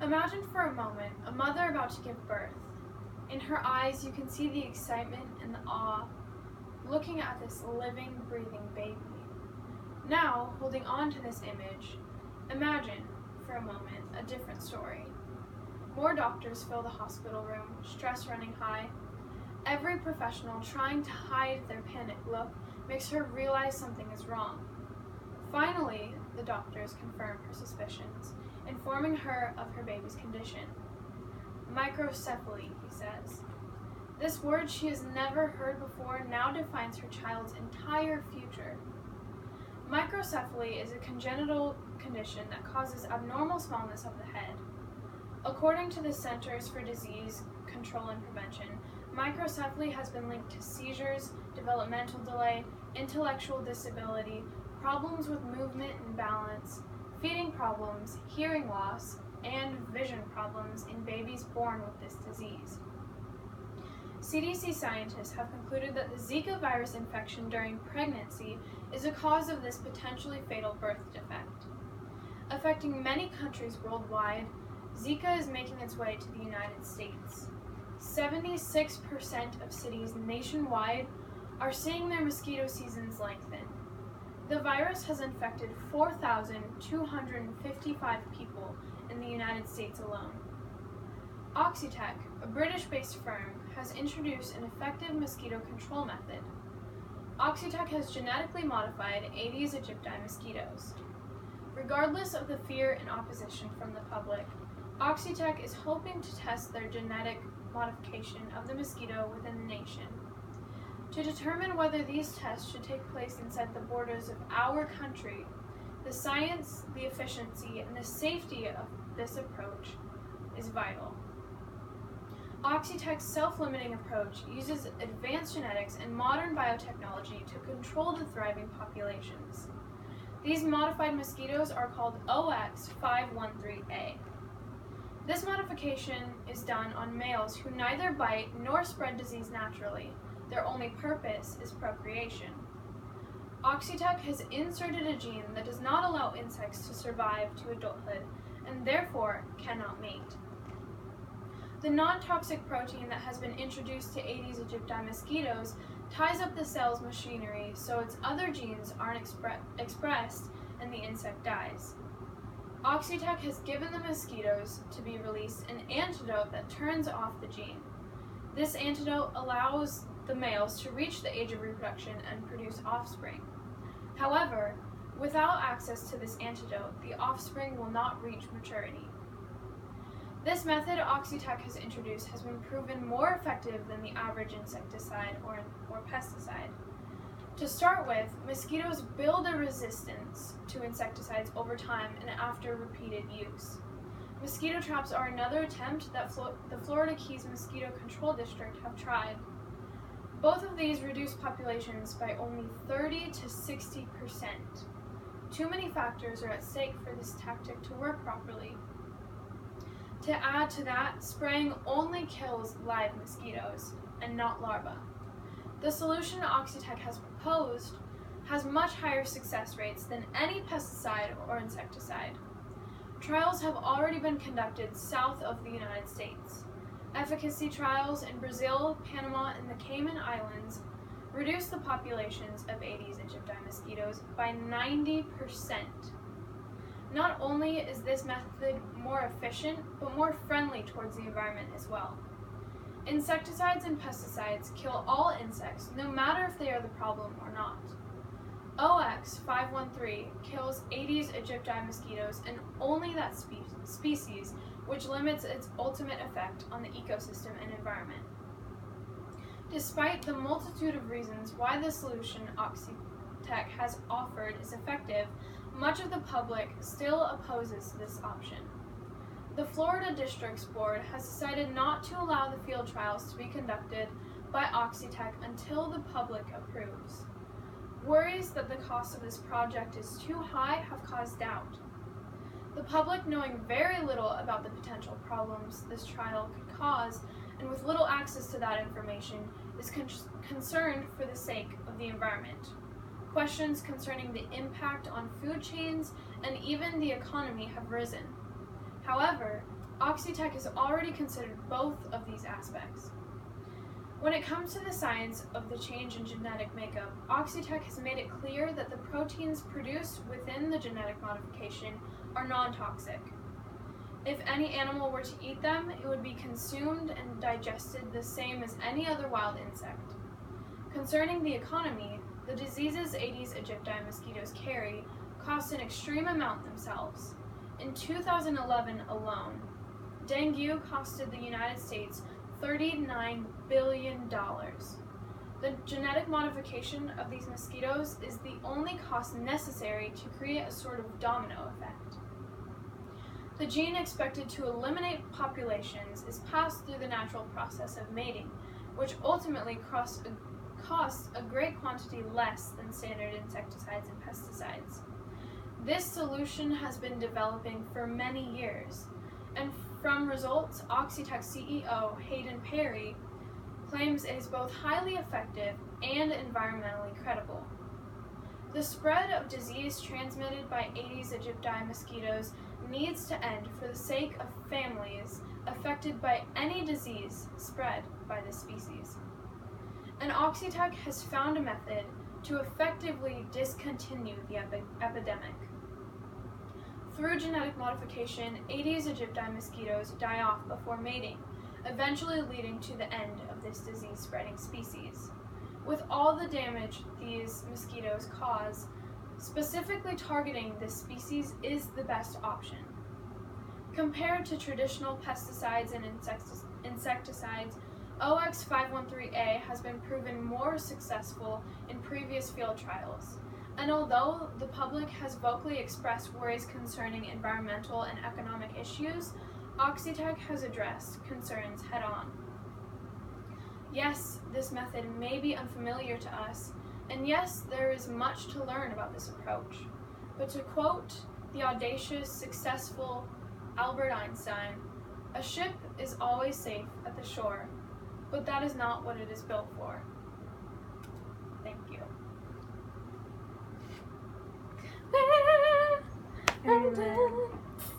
Imagine for a moment a mother about to give birth. In her eyes, you can see the excitement and the awe, looking at this living, breathing baby. Now, holding on to this image, imagine, for a moment, a different story. More doctors fill the hospital room, stress running high. Every professional trying to hide their panic look makes her realize something is wrong. Finally, the doctors confirm her suspicions, informing her of her baby's condition. Microcephaly, he says. This word she has never heard before now defines her child's entire future. Microcephaly is a congenital condition that causes abnormal smallness of the head. According to the Centers for Disease Control and Prevention, microcephaly has been linked to seizures, developmental delay, intellectual disability, problems with movement and balance, feeding problems, hearing loss, and vision problems in babies born with this disease. CDC scientists have concluded that the Zika virus infection during pregnancy is a cause of this potentially fatal birth defect. Affecting many countries worldwide, Zika is making its way to the United States. 76% of cities nationwide are seeing their mosquito seasons lengthen. The virus has infected 4,255 people in the United States alone. Oxitec, a British-based firm, has introduced an effective mosquito control method. Oxitec has genetically modified Aedes aegypti mosquitoes. Regardless of the fear and opposition from the public, Oxitec is hoping to test their genetic modification of the mosquito within the nation. To determine whether these tests should take place inside the borders of our country, the science, the efficiency, and the safety of this approach is vital. Oxitec's self-limiting approach uses advanced genetics and modern biotechnology to control the thriving populations. These modified mosquitoes are called OX513A. This modification is done on males who neither bite nor spread disease naturally. Their only purpose is procreation. Oxitec has inserted a gene that does not allow insects to survive to adulthood and therefore cannot mate. The non-toxic protein that has been introduced to Aedes aegypti mosquitoes ties up the cell's machinery so its other genes aren't expressed and the insect dies. Oxitec has given the mosquitoes to be released an antidote that turns off the gene. This antidote allows the males to reach the age of reproduction and produce offspring. However, without access to this antidote, the offspring will not reach maturity. This method Oxitec has introduced has been proven more effective than the average insecticide or pesticide. To start with, mosquitoes build a resistance to insecticides over time and after repeated use. Mosquito traps are another attempt that the Florida Keys Mosquito Control District have tried. Both of these reduce populations by only 30 to 60%. Too many factors are at stake for this tactic to work properly. To add to that, spraying only kills live mosquitoes and not larvae. The solution Oxitec has proposed has much higher success rates than any pesticide or insecticide. Trials have already been conducted south of the United States. Efficacy trials in Brazil, Panama, and the Cayman Islands reduced the populations of Aedes aegypti mosquitoes by 90%. Not only is this method more efficient, but more friendly towards the environment as well. Insecticides and pesticides kill all insects, no matter if they are the problem or not. OX513 kills Aedes aegypti mosquitoes and only that species, which limits its ultimate effect on the ecosystem and environment. Despite the multitude of reasons why the solution Oxitec has offered is effective, much of the public still opposes this option. The Florida District's Board has decided not to allow the field trials to be conducted by Oxitec until the public approves. Worries that the cost of this project is too high have caused doubt. The public, knowing very little about the potential problems this trial could cause, and with little access to that information, is concerned for the sake of the environment. Questions concerning the impact on food chains and even the economy have risen. However, Oxitec has already considered both of these aspects. When it comes to the science of the change in genetic makeup, Oxitec has made it clear that the proteins produced within the genetic modification are non-toxic. If any animal were to eat them, it would be consumed and digested the same as any other wild insect. Concerning the economy, the diseases Aedes aegypti mosquitoes carry cost an extreme amount themselves. In 2011 alone, dengue costed the United States $39 billion. The genetic modification of these mosquitoes is the only cost necessary to create a sort of domino effect. The gene expected to eliminate populations is passed through the natural process of mating, which ultimately costs a great quantity less than standard insecticides and pesticides. This solution has been developing for many years, and from results, Oxitec CEO Hayden Perry claims it is both highly effective and environmentally credible. The spread of disease transmitted by Aedes aegypti mosquitoes needs to end for the sake of families affected by any disease spread by this species. And Oxitec has found a method to effectively discontinue the epidemic. Through genetic modification, Aedes aegypti mosquitoes die off before mating, eventually leading to the end of this disease-spreading species. With all the damage these mosquitoes cause, specifically targeting this species is the best option. Compared to traditional pesticides and insecticides, OX513A has been proven more successful in previous field trials. And although the public has vocally expressed worries concerning environmental and economic issues, Oxitec has addressed concerns head-on. Yes, this method may be unfamiliar to us, and yes, there is much to learn about this approach. But to quote the audacious, successful Albert Einstein, "A ship is always safe at the shore, but that is not what it is built for." Thank you.